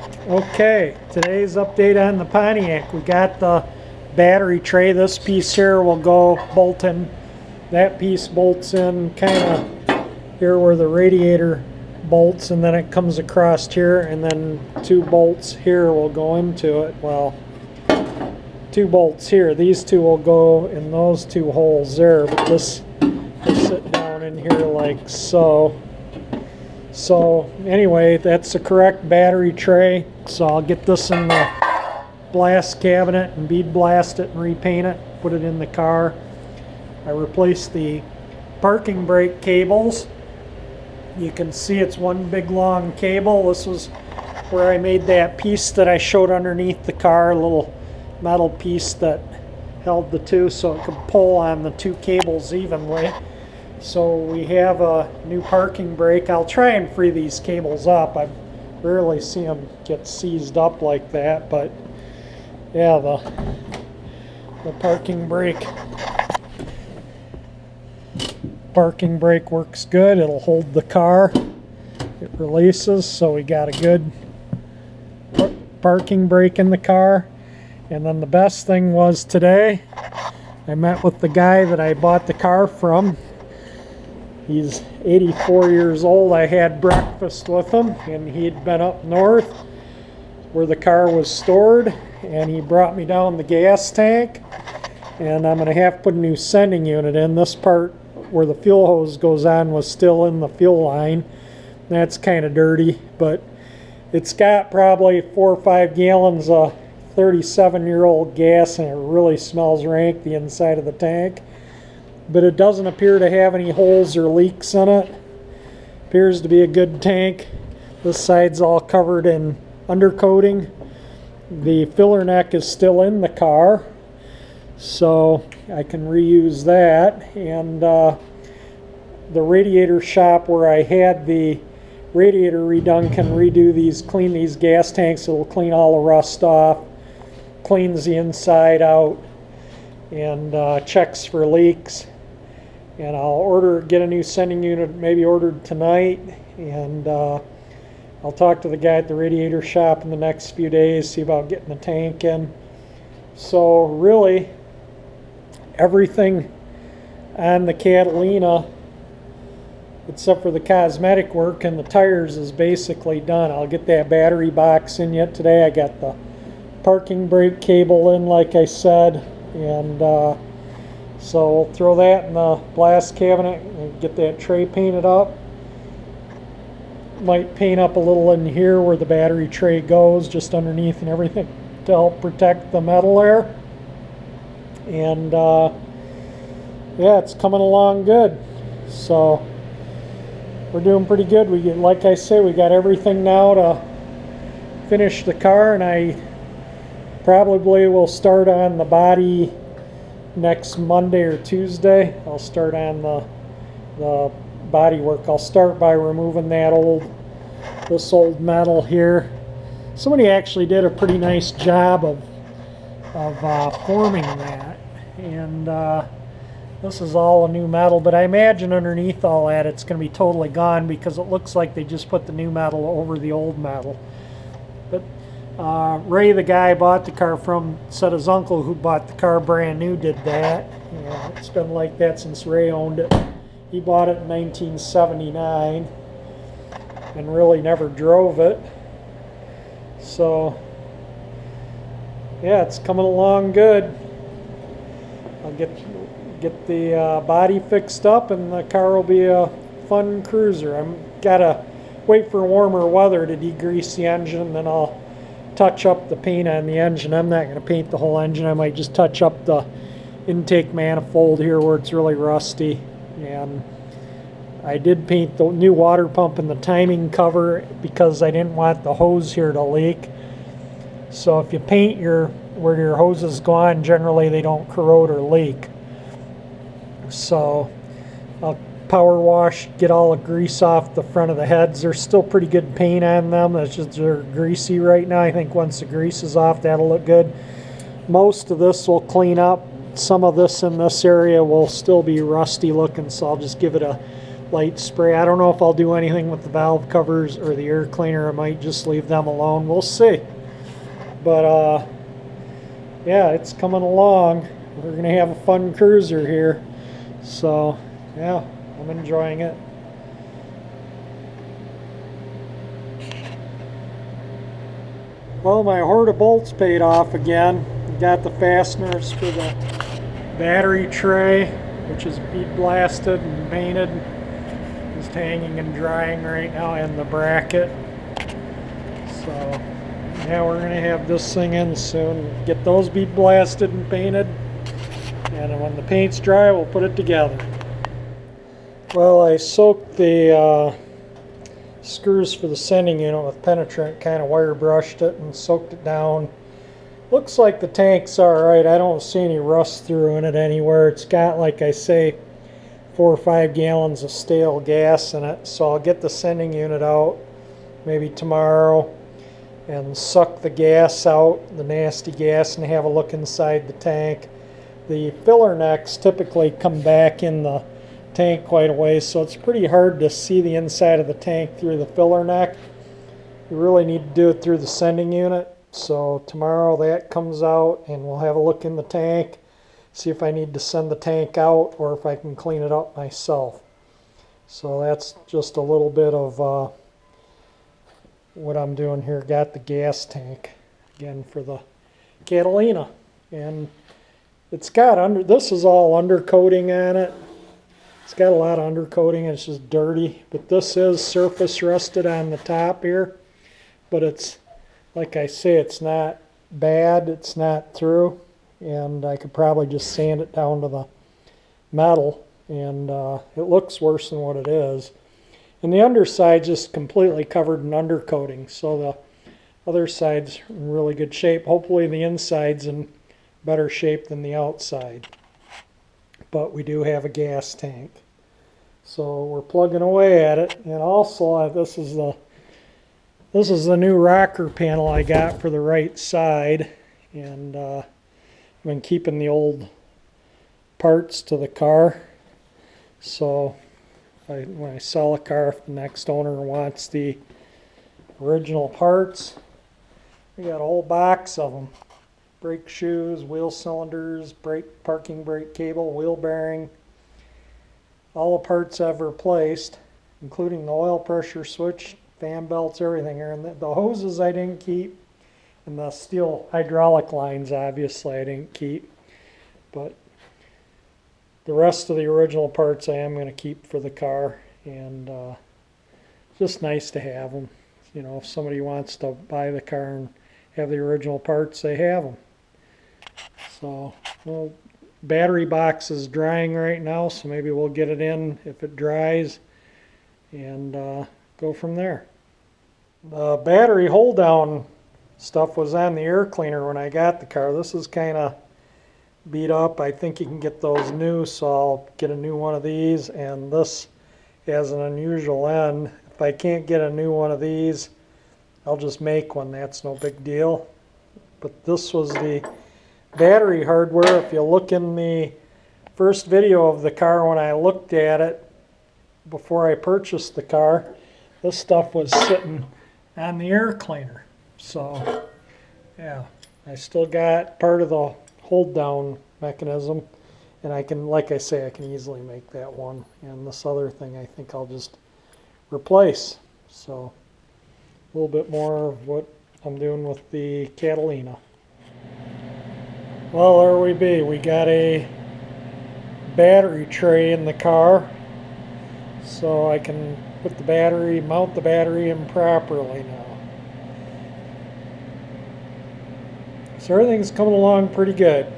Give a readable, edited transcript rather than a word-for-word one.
Okay, today's update on the Pontiac. We got the battery tray. This piece here will go bolt in. That piece bolts in kind of here where the radiator bolts, and then it comes across here, and then two bolts here will go into it. Well, two bolts here. These two will go in those two holes there, but this will sit down in here like so. So anyway, that's the correct battery tray. So I'll get this in the blast cabinet and bead blast it and repaint it, put it in the car. I replaced the parking brake cables. You can see it's one big long cable. This was where I made that piece that I showed underneath the car, a little metal piece that held the two so it could pull on the two cables evenly. So we have a new parking brake. I'll try and free these cables up. I rarely see them get seized up like that, but yeah, the parking brake works good. It'll hold the car. It releases, so we got a good parking brake in the car. And then the best thing was today, I met with the guy that I bought the car from. He's 84 years old. I had breakfast with him, and he'd been up north where the car was stored, and he brought me down the gas tank, and I'm going to have to put a new sending unit in. This part where the fuel hose goes on was still in the fuel line. That's kind of dirty, but it's got probably 4 or 5 gallons of 37-year-old gas, and it really smells rank, the inside of the tank. But it doesn't appear to have any holes or leaks in it. Appears to be a good tank. This side's all covered in undercoating. The filler neck is still in the car, so I can reuse that. And the radiator shop where I had the radiator redone can redo these, clean these gas tanks. It'll clean all the rust off, cleans the inside out, and checks for leaks. And I'll get a new sending unit, maybe ordered tonight, and I'll talk to the guy at the radiator shop in the next few days, see about getting the tank in. So really, everything on the Catalina, except for the cosmetic work and the tires, is basically done. I'll get that battery box in yet today. I got the parking brake cable in, like I said, and so we'll throw that in the blast cabinet and get that tray painted up. Might paint up a little in here where the battery tray goes, just underneath and everything, to help protect the metal there. And yeah, it's coming along good. So we're doing pretty good. Like I say, we got everything now to finish the car, and I probably will start on the body next Monday or Tuesday. I'll start on the body work. I'll start by removing this old metal here. Somebody actually did a pretty nice job of forming that, and this is all a new metal, but I imagine underneath all that it's going to be totally gone, because it looks like they just put the new metal over the old metal. But Ray, the guy I bought the car from, said his uncle, who bought the car brand new, did that. And it's been like that since Ray owned it. He bought it in 1979 and really never drove it. So yeah, it's coming along good. I'll get the body fixed up, and the car will be a fun cruiser. I'm gotta wait for warmer weather to degrease the engine, and then I'll touch up the paint on the engine. I'm not going to paint the whole engine. I might just touch up the intake manifold here where it's really rusty. And I did paint the new water pump and the timing cover because I didn't want the hose here to leak. So if you paint where your hoses go on, generally they don't corrode or leak. So I'll power wash, get all the grease off the front of the heads. There's still pretty good paint on them. It's just they're greasy right now. I think once the grease is off, that'll look good. Most of this will clean up. Some of this in this area will still be rusty looking, so I'll just give it a light spray. I don't know if I'll do anything with the valve covers or the air cleaner. I might just leave them alone. We'll see. But yeah, it's coming along. We're gonna have a fun cruiser here. So yeah, I'm enjoying it. Well, my hoard of bolts paid off again. Got the fasteners for the battery tray, which is bead blasted and painted. Just hanging and drying right now, and the bracket. So yeah, we're gonna have this thing in soon. Get those bead blasted and painted, and when the paint's dry, we'll put it together. Well, I soaked the screws for the sending unit with penetrant, kind of wire brushed it and soaked it down. Looks like the tank's alright. I don't see any rust through in it anywhere. It's got, like I say, 4 or 5 gallons of stale gas in it. So I'll get the sending unit out maybe tomorrow and suck the gas out, the nasty gas, and have a look inside the tank. The filler necks typically come back in the tank quite a ways, so it's pretty hard to see the inside of the tank through the filler neck. You really need to do it through the sending unit. So tomorrow that comes out and we'll have a look in the tank, see if I need to send the tank out or if I can clean it up myself. So that's just a little bit of what I'm doing here. Got the gas tank again for the Catalina, and it's got this is all undercoating on it. It's got a lot of undercoating and it's just dirty, but this is surface rusted on the top here. But it's, like I say, it's not bad, it's not through, and I could probably just sand it down to the metal, and it looks worse than what it is. And the underside's just completely covered in undercoating, so the other side's in really good shape. Hopefully the inside's in better shape than the outside. But we do have a gas tank, so we're plugging away at it. And also this is the new rocker panel I got for the right side, and I've been keeping the old parts to the car. So when I sell a car, if the next owner wants the original parts, we got a whole box of them. Brake shoes, wheel cylinders, parking brake cable, wheel bearing, all the parts I've replaced, including the oil pressure switch, fan belts, everything here. And the hoses I didn't keep, and the steel hydraulic lines obviously I didn't keep, but the rest of the original parts I am going to keep for the car, and just nice to have them. You know, if somebody wants to buy the car and have the original parts, they have them. So, well, battery box is drying right now, so maybe we'll get it in if it dries and go from there. The battery hold down stuff was on the air cleaner when I got the car. This is kind of beat up. I think you can get those new, so I'll get a new one of these, and this has an unusual end. If I can't get a new one of these, I'll just make one. That's no big deal. But this was the battery hardware. If you look in the first video of the car when I looked at it before I purchased the car, this stuff was sitting on the air cleaner. So yeah, I still got part of the hold down mechanism, and I can, like I say, I can easily make that one. And this other thing I think I'll just replace. So a little bit more of what I'm doing with the Catalina. Well, there we be. We got a battery tray in the car, so I can put the battery, mount the battery in properly now. So everything's coming along pretty good.